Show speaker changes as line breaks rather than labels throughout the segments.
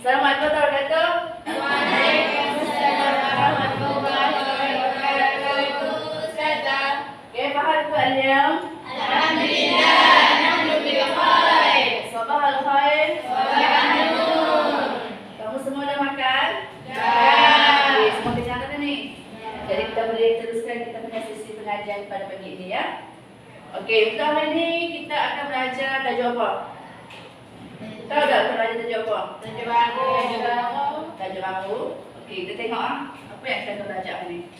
Assalamualaikum warahmatullahi wabarakatuh.
Waalaikumsalam warahmatullahi wabarakatuh. Ustazah.
كيف حالكم اليوم؟
Alhamdulillah, nahnu bi khair.
صباح الخير.
Sabahan nur.
Kamu semua dah makan?
Dah.
Okey, semua kenyang kan ni? Jadi kita boleh teruskan kita punya sesi pengajian pada pagi ini ya. Okey, untuk hari ini kita akan belajar tajuk apa? Tahu tak kita belajar tajuk apa?
Tajuk baru.
Tajuk baru. Okey, kita tengok apa yang kita belajar hari ini.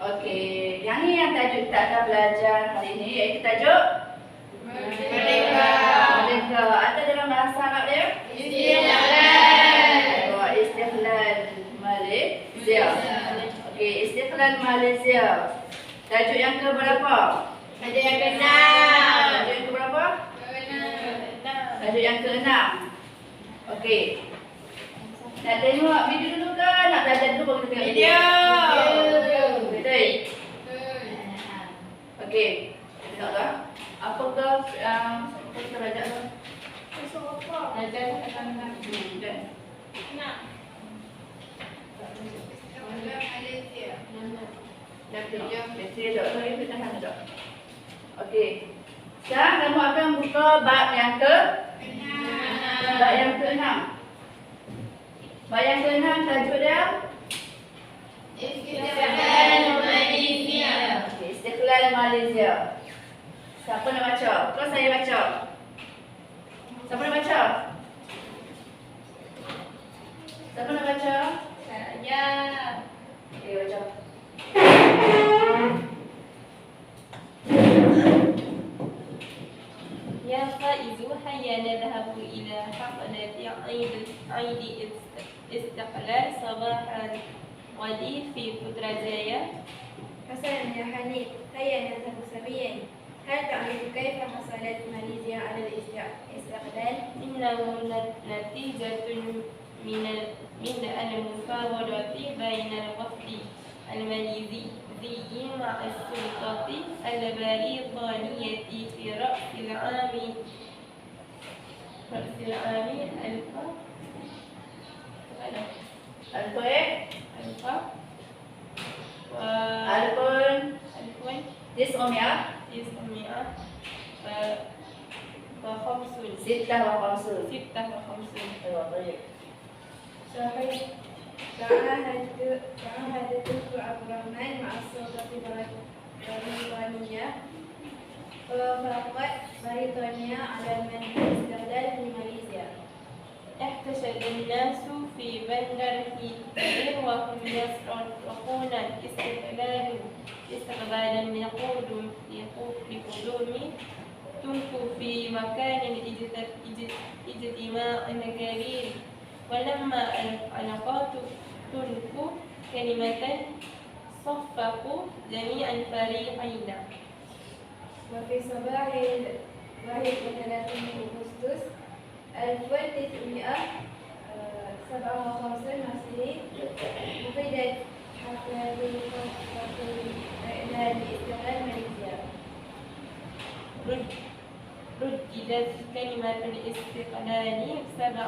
Okey, yang ni yang tajuk kita akan belajar hari ini iaitu tajuk
Merdeka.
Merdeka. Atau dalam bahasa Arab dia?
Istiqlal.
Istiqlal Malaysia. Okey, Istiqlal Malaysia. Tajuk yang ke berapa?
Tajuk yang keenam.
Tajuk yang ke berapa? Tajuk yang ke-6. Okey. Nak tengok video dulu ke? Nak belajar dulu baru kita tengok
Video.
Betul? Okey. Tengok tak? Apakah apa kita belajar tu?
Belajar tentang
Kan?
Malaysia.
Dah tengok. Betul tak? Kita tahan tak? Okey. Sekarang kamu akan buka bab yang ke? Bab yang ke-6. Bab yang ke-6 tajuk dia?
Istiqlal Malaysia.
Okey, Istiqlal Malaysia. Siapa nak baca? Kau saya baca. Siapa nak baca? Siapa nak baca?
Saya.
Okey, baca.
يا فائز هيا نذهب إلى حفلة عيد استقلال صباح الغد في بودرجاية.
حسنا يا حنيف، هيا نذهب سويا. هل تعرف كيف حصلت ماليزيا على الاستقلال؟
إنه نتيجة من المفاوضات بين الوفد الماليزي مع السلطة البريطانية في رأس العام 1956.
أيوة طيب.
صحيح. تعهد تركي عبد الرحمن مع السلطة البريطانية ووافقت بريطانيا على منح الاستقلال في ماليزيا.
احتشد الناس في بندر هيثرو وهم يصرخون استقبالا لقدوم ترك في مكان اجتماع كبير. ولما ألقت ترك كلمة صفقوا جميع الفريقين.
وفي صباح 31 أغسطس 1957 مسيحي عقدت حفلة إعلان استقلال ماليزيا.
رددت كلمة الاستقلال 7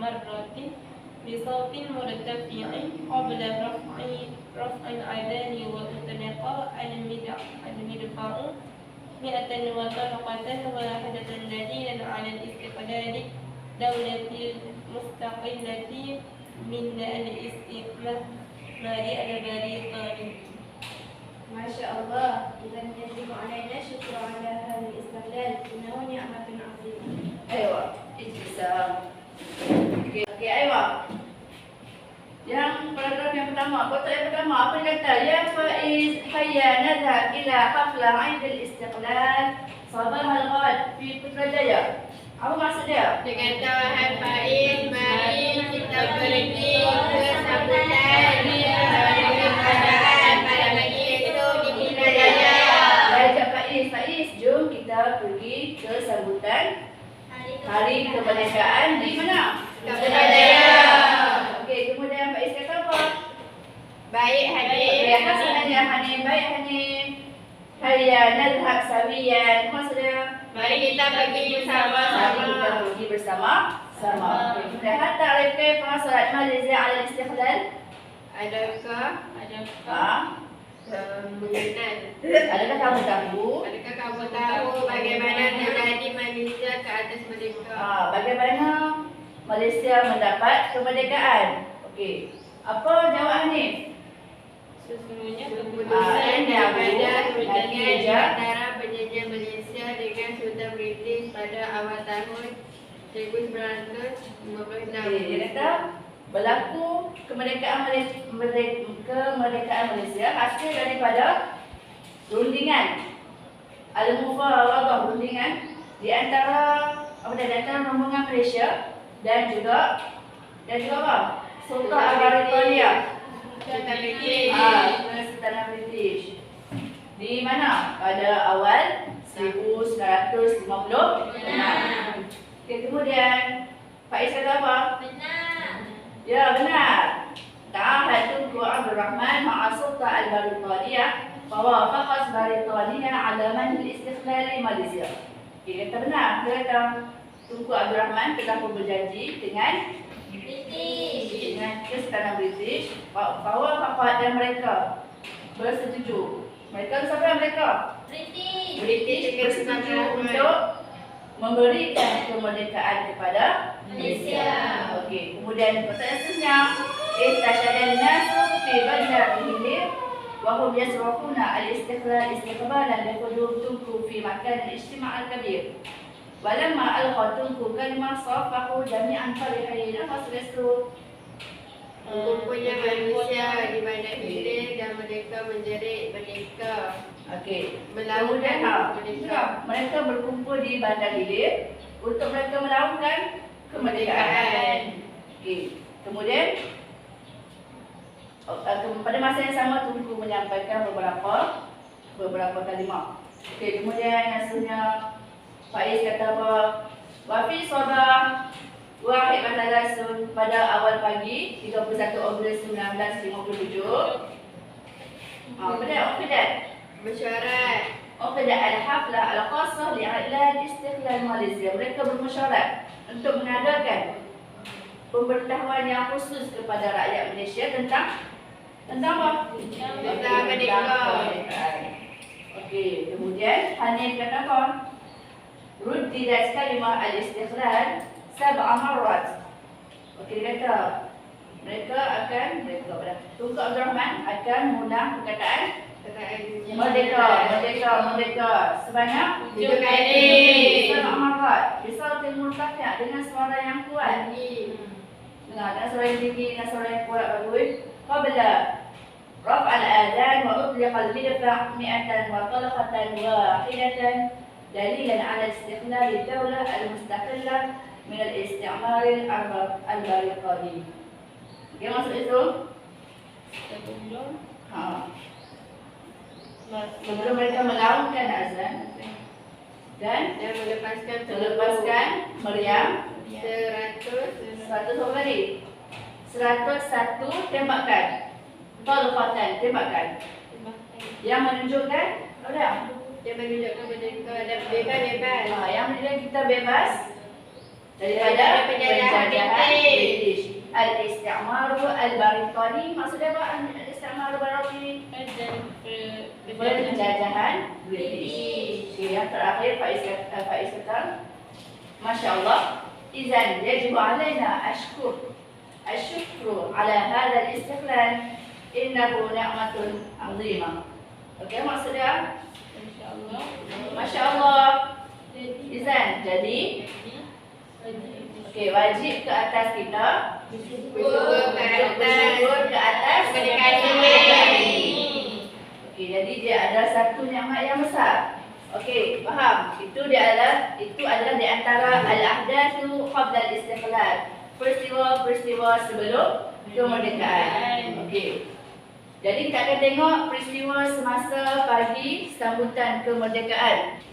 مرات بصوت مرتفع قبل رفع الأذان، وأطلق المدفع 100 وطلقة واحدة دليلا على الاستقلال دولة مستقلة من الاستعمار البريطاني.
ما شاء الله، إذا يجب علينا الشكر على هذا الاستقلال، إنه نعمة عظيمة.
أيوة. اجلس. أوكي أيوة. Yang paragraf yang pertama, kotak yang pertama apa dia kata? Ya Faiz, hayya nadhhab ila hafla 'Aid al-Istiqlal sabah al-ghad fi Putrajaya. Apa maksud dia?
Dia kata, wahai Faiz, mari kita pergi ke sambutan kemerdekaan pada pagi itu di Putrajaya.
Saya ajak Faiz, jom kita pergi ke sambutan Hari Kemerdekaan di mana?
Putrajaya.
Okey, kemudian Faiz kata apa?
Baik, Hanif.
Okey, apa sebenarnya Hanif? Baik Hanif. Hayya nadhhab sawiyan. Maksud dia?
Mari kita pergi
Mari kita
bersama-sama.
pergi bersama-sama. Okey, kemudian hal ta'rif kaifa hasalat Malaysia 'ala al-istiqlal?
Adakah mengenal?
Adakah kamu tahu
Adakah kamu tahu bagaimana terjadi Malaysia ke atas merdeka?
bagaimana Malaysia mendapat kemerdekaan? Okey. Apa jawab Hanif?
Sesungguhnya
Keputusan daripada hubungan di
Natijah.
antara penjajah Malaysia dengan Sultan British pada awal tahun 1956.
Okey, dia kata berlaku kemerdekaan Malaysia hasil daripada rundingan al-mufawadah, rundingan di antara rombongan Malaysia dan juga apa? Sultan Al-Britania.
Sultan British.
Sultan British. Di mana? Pada awal 1956. Okey, kemudian Faiz kata apa? Ya, benar. Ta'ahad Tunku Abdul Rahman ma'a Sultan Al-Britania fawafaqat Britania ala manhil istiqlal Malaysia. Okey, kata benar. Dia kata Tunku Abdul Rahman telah berjanji dengan Kesultanan British bahawa faqat dan mereka bersetuju. Mereka siapa yang mereka? British bersetuju untuk memberikan kemerdekaan kepada Malaysia. Okey, kemudian pertanyaan seterusnya, ihtasyadan nasu fi badlihim wa hum yasrafuna al-istiqlal istiqbalan li hudud Tunku fi makan al-ijtima' al-kabir. Walamma alqa Tunku kalimah safahu jami'an farihin. Apa maksud
Kumpulnya manusia di mana hilir dan mereka menjerit merdeka.
Okey.
Melakukan merdeka.
Mereka berkumpul di Bandar Hilir untuk mereka melakukan kemerdekaan. Okey. Kemudian pada masa yang sama Tunku menyampaikan beberapa kalimah. Okey, kemudian yang seterusnya Faiz kata apa? Wa fi sabah Wahid Rasul pada awal pagi 31 Ogos 1957. Benar.
Mesyuarat.
Uqida al-hafla al-khassah li'a'lan istiqlal Malaysia. Mereka bermesyuarat untuk mengadakan pemberitahuan yang khusus kepada rakyat Malaysia tentang apa?
Tentang kemerdekaan.
Okey, kemudian Hanif kata apa? Ruddidat kalimah al-istiqlal sab'a marrat. Okey, dia kata mereka Tunku Abdul Rahman akan mengulang perkataan merdeka sebanyak
7 kali.
sab'a marrat. Bisautil murtafi' dengan suara yang kuat. Dengan suara yang tinggi, dengan suara yang kuat bagus. Qabla raf' al-adhan wa utliqa al-midfa' mi'atan wa talaqatan wahidatan dalilan 'ala istiqlal ad-dawlah al-mustaqillah min al-istimar al-Britani. Okey, maksud itu? Sebelum mereka melaungkan azan dan melepaskan meriam 100 apa tadi? 101 tembakan. Talqatan, tembakan. Yang menunjukkan apa?
Dia menunjukkan merdeka dan bebas.
Yang menunjukkan kita bebas daripada penjajahan British. Al-istimar al-Britani, maksudnya apa? Al-istimar al-Britani, penjajahan British. Okey, yang terakhir Faiz kata, Masya Allah, izan yajib alaina asyukru ala hadha al-istiqlal innahu ni'matun 'azimah. Okey, maksudnya Masya Allah, izan, jadi okey, wajib ke atas kita
Bersyukur ke atas
bersyukur ke atas
kemerdekaan ini.
Okey, jadi dia ada satu nikmat yang besar. Okey, faham? Itu adalah di antara al-ahdatsu qabla al-istiqlal. Peristiwa-peristiwa sebelum kemerdekaan. Okey. Jadi kita akan tengok peristiwa semasa pagi sambutan kemerdekaan.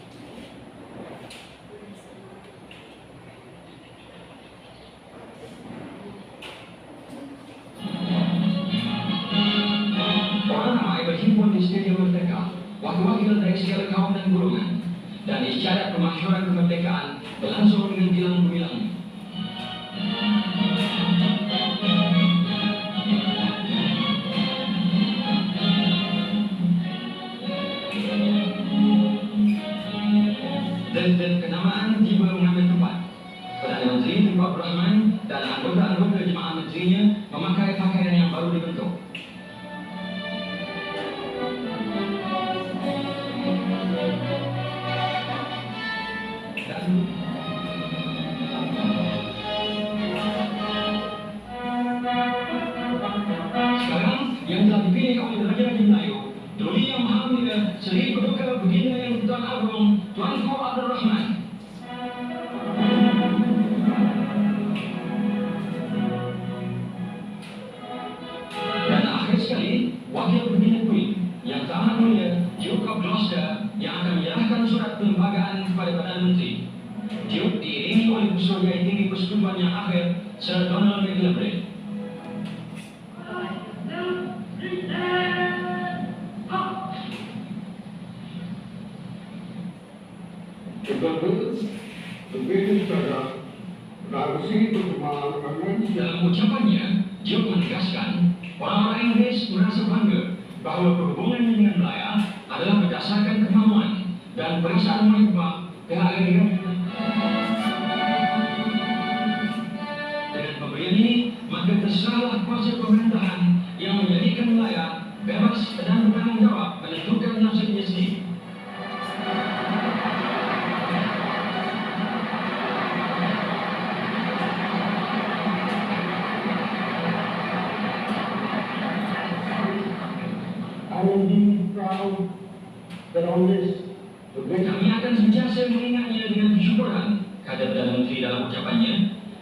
Orang ramai berhimpun di Stadium Merdeka, wakil-wakil dari segala kaum dan golongan, dan isyarat pemasyuran kemerdekaan berlangsung dengan gilang gemilang. Dan kenamaan tiba mengambil tempat. Perdana Menteri Tengku Abdul Rahman dan anggota-anggota jemaah menterinya memakai pakaian yang baru dibentuk. Sekarang yang telah dipilih oleh Raja Haji Melayu, Duli Yang Maha Mulia Seri Paduka Baginda Yang Tuan Agung Tuanku Abdul Rahman. Dan akhir sekali, Wakil Baginda Queen Yang Amat Mulia Duke of Gloucester yang akan menyerahkan surat pelembagaan kepada Perdana Menteri. Duke diiringi oleh Pusarjaya Tinggi Persekutuan yang akhir Sir Donald McLeod. Dalam ucapannya, Duke menegaskan orang-orang Inggris merasa bangga bahawa perhubungannya dengan Melaya adalah berdasarkan kemauan dan perasaan mereka pihak negara. Dengan pemberian ini, maka terserahlah kuasa pemerintahan yang menjadikan Melaya bebas dan bertanggung jawab menentukan nasibnya sendiri. Kami akan sentiasa mengingatnya dengan kesyukuran, kata Perdana Menteri dalam ucapannya.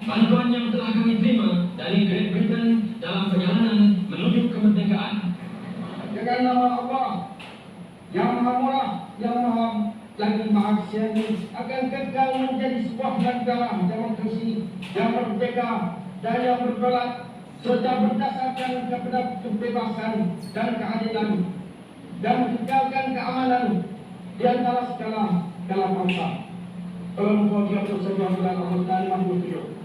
Bantuan yang telah kami terima dari Great Britain dalam perjalanan menuju kemerdekaan.
Dengan nama Allah yang Maha Murah, yang Maha lagi Maha Siani, akan kekal menjadi sebuah negara demokrasi yang merdeka dan yang berberat serta berdasarkan kepada kebebasan dan keadilan dan mengekalkan keamanan di antara segala bangsa. Dalam Al-Qur'an Surah Al-Anfal 57.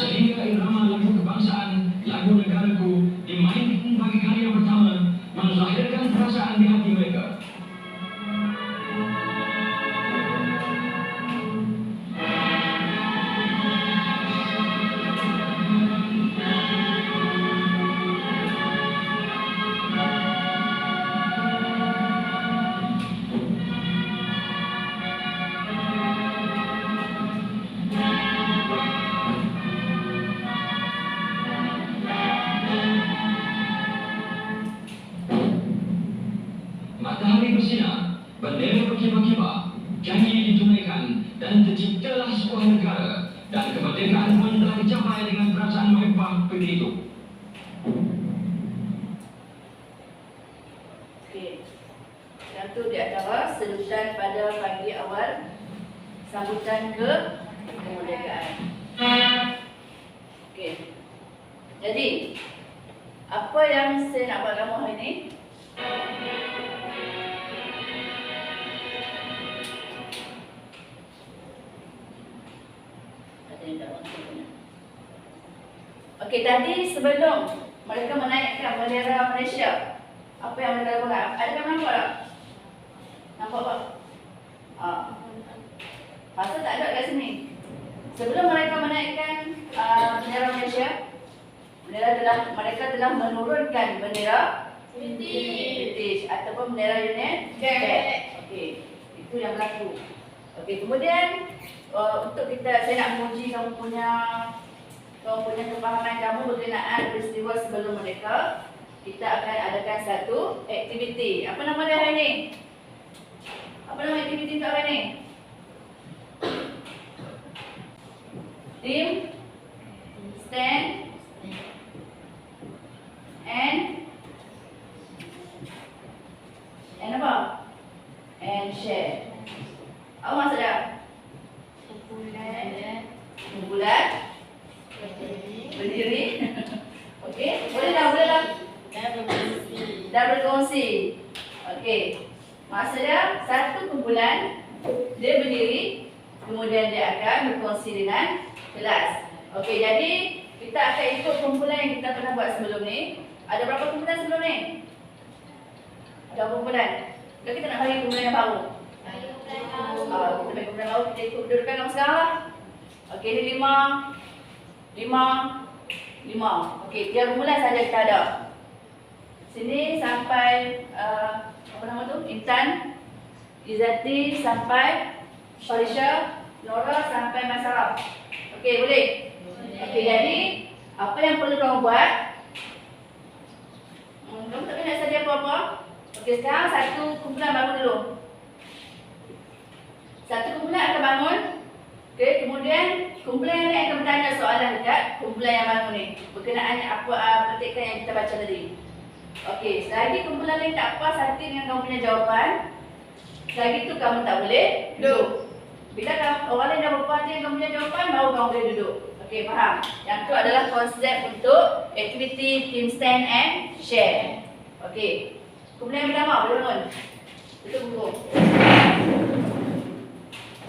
Sehingga irama lagu kebangsaan, lagu negaraku dimainkan bagi kali yang pertama, menzahirkan perasaan di hati mereka. Matahari bersinar, bendera berkibar-kibar, janji ditunaikan dan terciptalah sebuah negara dan kemerdekaan pun telah dicapai dengan perasaan mahabbah begitu.
Okey. Yang tu di antara sedutan pada pagi awal sambutan ke kemerdekaan. Okey. Jadi, apa yang saya nak buat kamu hari ini? Okey, tadi sebelum mereka menaikkan bendera Malaysia, apa yang mereka lakukan? Ada yang nampak tak? Nampak tak? Pasal tak ada kat sini. Sebelum mereka menaikkan bendera Malaysia, mereka telah menurunkan bendera British ataupun bendera Union Jack. Okey, itu yang berlaku. Okey, kemudian untuk saya nak menguji kamu punya kefahaman kamu berkenaan peristiwa sebelum mereka, kita akan adakan satu aktiviti. Apa nama dia hari ni? Apa nama aktiviti untuk hari ni? Team, stand, and apa? And share. Apa maksud dia? Kumpulan, berdiri. Okey, boleh dah. Dah berkongsi. Okey. Maksud dia satu kumpulan dia berdiri, kemudian dia akan berkongsi dengan kelas. Okey, jadi kita akan ikut kumpulan yang kita pernah buat sebelum ni. Ada berapa kumpulan sebelum ni? Ada kumpulan. Jadi kita nak bagi kumpulan yang baru. Kita bagi kumpulan baru, kita ikut kedudukan yang sekarang lah. Okey, ni 5. Okey, 3 kumpulan saja kita ada. Sini sampai apa nama tu? Intan, Izzati sampai Farisha, Nora sampai Masaraf. Okey, boleh? Okey, jadi apa yang perlu kamu buat? Kamu tak nak saja apa-apa. Okey, sekarang satu kumpulan bangun dulu. Satu kumpulan akan bangun. Okey, kemudian kumpulan yang lain akan bertanya soalan dekat kumpulan yang bangun ni berkenaan apa petikan yang kita baca tadi. Okey, selagi kumpulan lain tak puas hati dengan kamu punya jawapan, selagi tu kamu tak boleh duduk. Bila orang lain dah berpuas hati dengan kamu punya jawapan, baru kamu boleh duduk. Okey, faham? Yang tu adalah konsep untuk aktiviti team stand and share. Okey, kumpulan yang pertama boleh bangun. Tutup buku.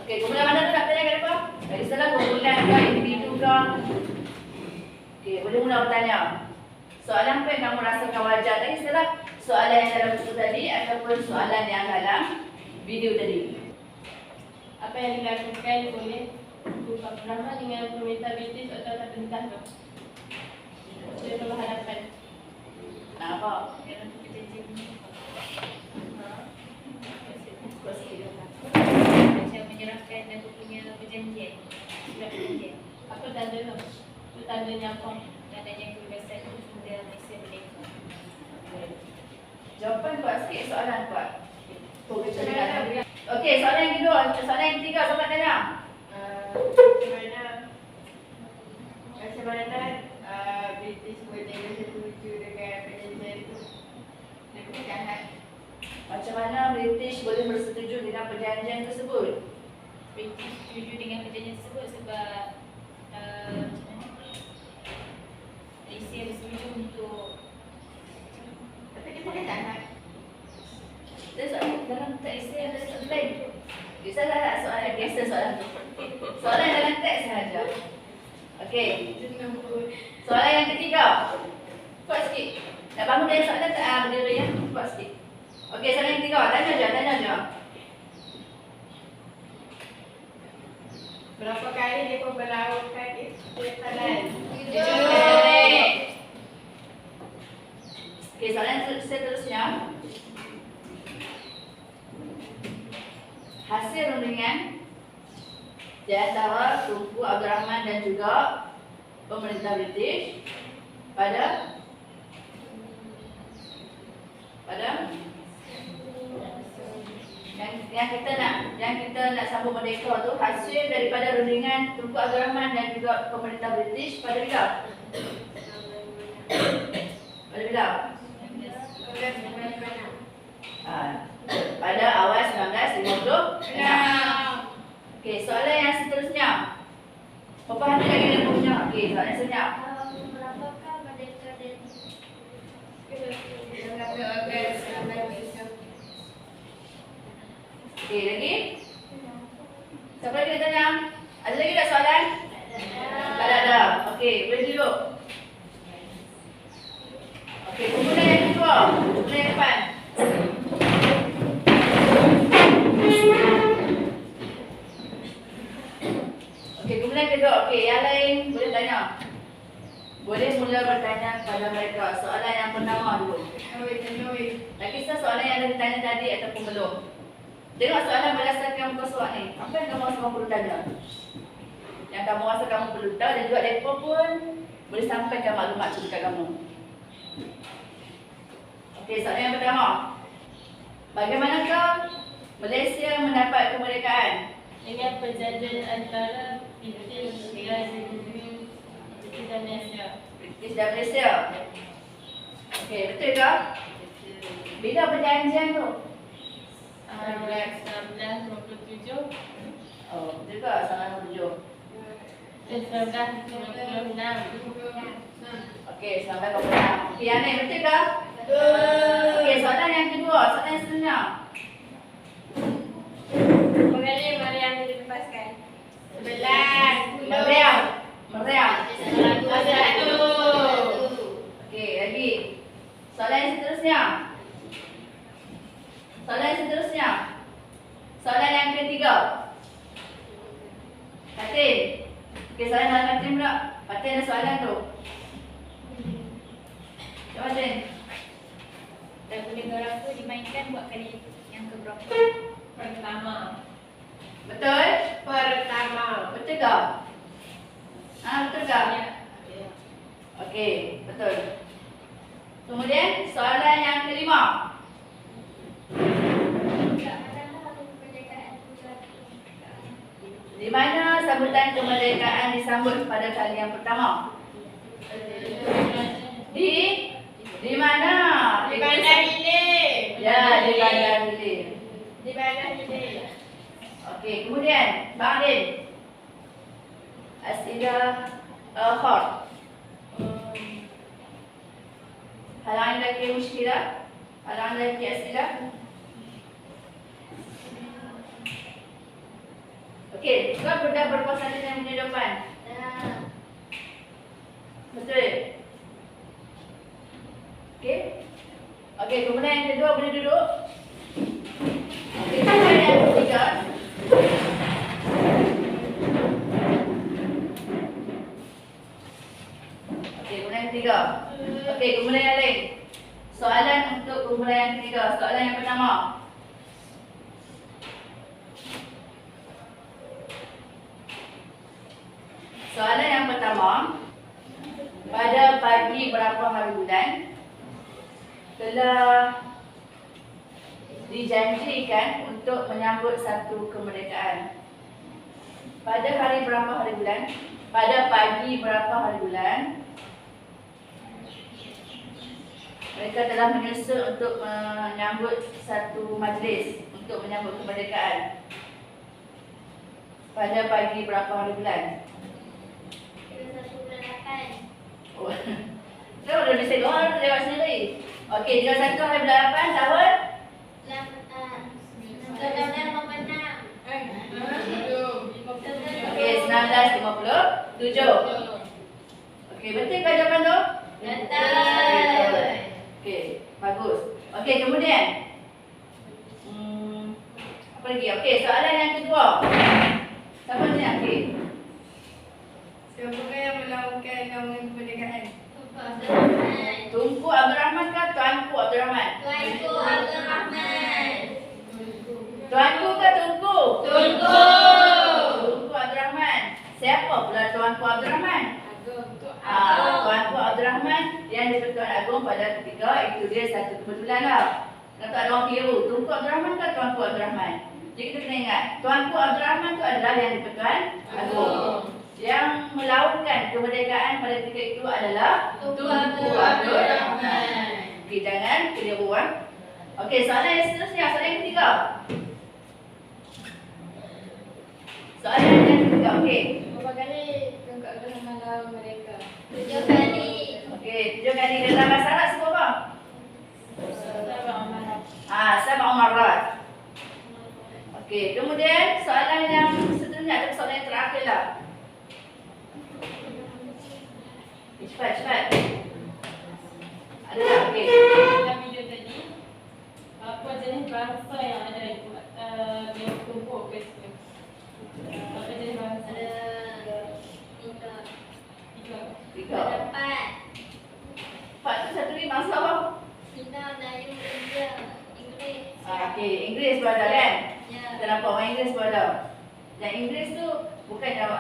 Okey, kumpulan mana tu nak tanya kat depan? Dari salah kumpulan ke individu ke? Okey, boleh mula bertanya. Soalan apa yang kamu rasakan wajar tadi setelah soalan yang dalam buku tadi ataupun soalan yang dalam video tadi.
Apa yang dilakukan oleh Buku Abdurrahman dengan pemerintah British atau pemerintah tu? Dia berhadapan.
Apa?
Macam menyerahkan dan punya perjanjian. Surat perjanjian.
Apa tanda tu? Itu tandanya apa?
Tandanya kebebasan hingga Malaysia merdeka.
Jawapan kuat sikit, soalan kuat. Okey, soalan yang kedua, soalan yang ketiga, siapa tanya?
Macam mana British boleh bersetuju dengan perjanjian itu?
Macam mana British boleh bersetuju dengan perjanjian tersebut?
British setuju dengan perjanjian tersebut sebab Malaysia bersetuju untuk tapi kita kan tak nak.
Dia soalan dalam teks dia ada soalan lain. Dia salah soalan biasa soalan tu. Soalan dalam teks sahaja. Okey. Soalan yang ketiga. Kuat sikit. Nak bangun dari soalan tak berdiri ya. Kuat sikit. Okey, soalan yang ketiga. Tanya je.
Berapa kali dia pun berlakukan istiqlal?
Okey, soalan seterusnya. Hasil rundingan di antara Tunku Abdul Rahman dan juga pemerintah British pada yang kita nak sambung merdeka tu, hasil daripada rundingan Tunku Abdul Rahman dan juga pemerintah British pada bila? Pada bila? Pada awal 1956. Okey, soalan yang seterusnya. Apa hati lagi yang punya? Okey, soalan yang seterusnya.
Berapakah merdeka dan
Okey, lagi? Siapa lagi nak tanya? Ada lagi tak soalan? Tak ada. Okey, boleh duduk. Okey, kemudian yang kedua. Kemudian yang depan. Okey, kemudian yang kedua. Okey, yang lain boleh tanya. Boleh mula bertanya kepada mereka. Soalan yang pertama dulu. Tak kisah soalan yang dah ditanya tadi ataupun belum. Tengok soalan berdasarkan muka surat ni. Apa yang kamu rasa kamu perlu tanya? Yang kamu rasa kamu perlu tahu dan juga mereka pun boleh sampaikan maklumat tu dekat kamu. Okey, soalan yang pertama. Bagaimanakah Malaysia mendapat kemerdekaan?
Dengan perjanjian antara British dan Malaysia.
British dan Malaysia. Okey, betul ke? Bila perjanjian tu?
1957
Oh, betul ke? Sangat tujuh.
1956.
Okey, sampai ke enam. Okey, yang lain betul ke? Okey, soalan yang kedua. Soalan yang seterusnya.
Mengenai Maryam dilepaskan.
11.
Meriam. Meriam.
1.
Okey, lagi. Soalan yang seterusnya. Soalan yang seterusnya. Soalan yang ketiga. Fatin. Okey, soalan dalam Fatin pula. Fatin ada soalan tu. Jom Fatin.
Lagu negara aku dimainkan buat kali yang keberapa?
Pertama.
Betul?
Pertama.
Betul ke? Betul ke?
Ya.
Okey, betul. Kemudian soalan yang kelima. Di mana sambutan kemerdekaan disambut pada kali yang pertama? Di mana?
Di Bandar Hilir.
Ya, di Bandar Hilir.
Di Bandar Hilir.
Okey, kemudian Bang Din. Asidah Khor. هل عندك أي مشكلة؟ هل عندك أسئلة؟ Okey, juga budak berpuasa dengan minggu depan. Betul? Okey? Okey, kemudian yang kedua boleh duduk. Okey, kemudian yang ketiga. Okey, kemudian yang ketiga. Okey, kemudian yang lain. Soalan untuk kemudian yang ketiga. Soalan yang pertama. Soalan yang pertama. Pada pagi berapa hari bulan telah dijanjikan untuk menyambut satu kemerdekaan? Pada hari berapa hari bulan? Pada pagi berapa hari bulan mereka telah menyusun untuk menyambut satu majlis untuk menyambut kemerdekaan? Pada pagi berapa hari bulan?
1 bulan 8.
Oh. Kita udah bisa doang lewat sendiri. Okey, 31 hari bulan 8 tahun
1956.
okey 1957. Okey, betul ke jawapan tu?
Betul.
Okey, bagus. Okey, kemudian apa lagi? Okey, soalan yang kedua. Siapa ni? Okey.
Siapakah yang melakukan naungan kemerdekaan?
Tunku Abdul Rahman ke Tuanku Abdul Rahman?
Tuanku Abdul Rahman.
Tuanku ke Tunku?
Tunku.
Tunku Abdul Rahman. Siapa pula Tuanku Abdul Rahman? Tuanku Abdul Rahman yang di-Pertuan Agong pada ketika itu dia satu kebetulan lah. Kalau tak ada orang keliru, Tunku Abdul Rahman ke Tuanku Abdul Rahman? Jadi kita kena ingat, Tuanku Abdul Rahman tu adalah yang di-Pertuan Agong. Yang melautkan kemerdekaan pada ketika itu adalah
Tunku Abdul Rahman.
Okey, jangan keliru. Okey, soalan yang seterusnya, soalan yang ketiga. Soalan yang ketiga, okey.
Berapa kali Tunku Abdul Rahman lawan mereka?
7 kali.
Okey, 7 kali dalam bahasa Arab sebut apa? Sab'a marrat. Okey, kemudian soalan yang seterusnya atau soalan yang terakhir lah. Cepat. Ada tak? Okey.
dalam video tadi, apa jenis bahasa yang ada yang tumpuk ke situ? Apa jenis bahasa?
Ada tiga.
Tiga.
3.
Ada empat.
4 tu satu ni bahasa apa?
Cina, Melayu, India, Inggeris.
Okey, Inggeris pun ada kan?
Ya.
Kita nampak orang Inggeris pun ada. Yang Inggeris tu bukan yang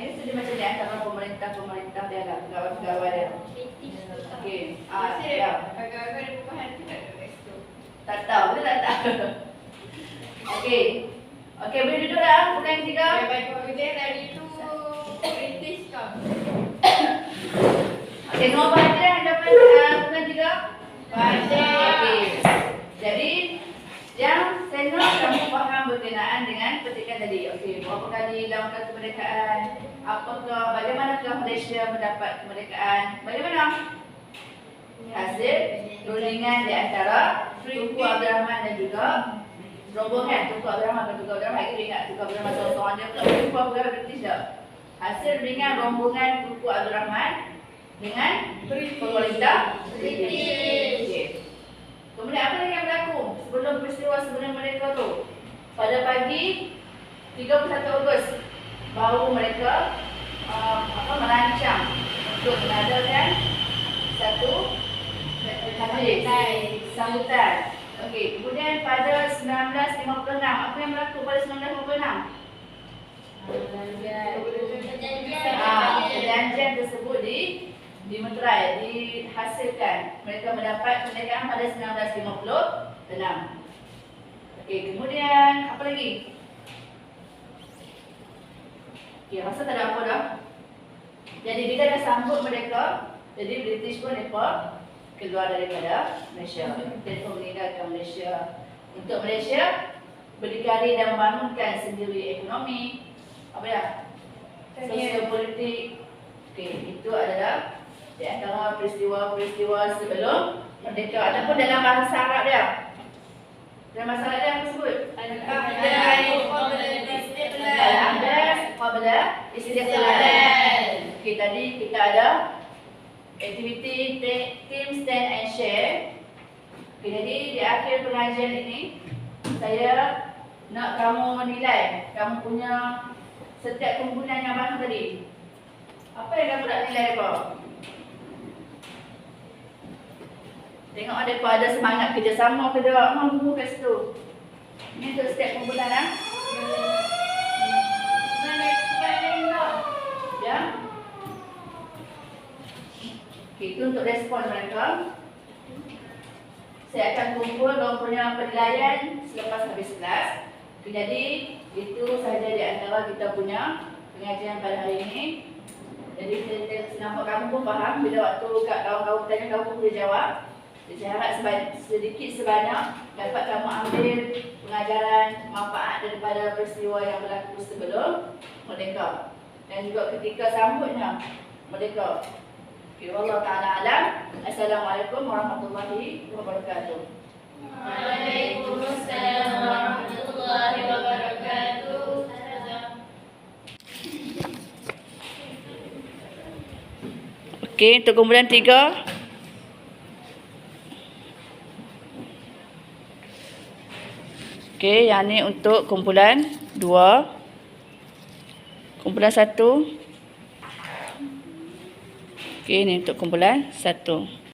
Inggeris tu dia macam di antara pemerintah dia lah, pegawai-pegawai dia.
British tu tak.
Okey.
Maksudnya,
Ya.
agak-agak ada perubahan tidak ada kat situ.
Tak tahu, kita tak tahu. Okey. Okey, boleh duduk dah. Bukan yang 3.
Bagi kerja tadi tu British kau.
Okey, nombor baca yang dapat bukan 3.
Baca.
Okey. Jadi yang saya nak kamu faham berkenaan dengan petikan tadi. Okey, berapa kali lawan kemerdekaan? Apakah, bagaimanakah Malaysia mendapat kemerdekaan? Bagaimana? Hasil rundingan di antara Tunku Abdul Rahman dan juga rombongan Tunku Abdul Rahman. Tunku Abdul Rahman, kita ingat Tunku Abdul Rahman seorang dia pula Tunku Abdul Rahman British tak? Hasil rundingan rombongan Tunku Abdul Rahman dengan pemerintah British. Okey. Kemudian apa lagi yang berlaku sebelum peristiwa sebenar mereka tu? Pada pagi 31 Ogos baru mereka merancang untuk mengadakan satu sambutan. Okey, kemudian pada 1956, apa yang berlaku pada 1956? Perjanjian tersebut dimeterai, dihasilkan. Mereka mendapat kemerdekaan pada 1956. Okey, kemudian apa lagi? Okey, rasa tak ada apa dah. Jadi bila dah sambut mereka, jadi British pun mereka keluar daripada Malaysia. Mereka meninggalkan Malaysia. Untuk Malaysia berdikari dan membangunkan sendiri ekonomi, apa ya? Sosial politik. Okey, itu adalah di antara peristiwa-peristiwa sebelum merdeka ataupun dalam bahasa Arab dia. Dalam bahasa Arab dia apa sebut? Al-Ahdath qabla istiqlal. Okey, tadi kita ada aktiviti team stand and share. Okey, jadi di akhir pengajian ini saya nak kamu menilai kamu punya setiap kumpulan yang baru tadi. Apa yang kamu nak nilai apa? Tengok ada semangat kerjasama ke tak? Mampu kat situ. Ini untuk setiap kumpulan lah. Ya. Okey, itu untuk respon mereka. Saya akan kumpul orang punya penilaian selepas habis kelas. Okay, jadi itu sahaja di antara kita punya pengajian pada hari ini. Jadi saya nampak kamu pun faham bila waktu kawan-kawan tanya kamu pun boleh jawab. Jadi saya harap sedikit sebanyak dapat kamu ambil pengajaran manfaat daripada peristiwa yang berlaku sebelum merdeka dan juga ketika sambutnya merdeka. Okay, wallahu ta'ala alam. Assalamualaikum warahmatullahi wabarakatuh.
Waalaikumsalam warahmatullahi wabarakatuh.
Okey, untuk kumpulan 3. Okey, yang ni untuk kumpulan 2. Kumpulan 1. Okey, ni untuk kumpulan 1.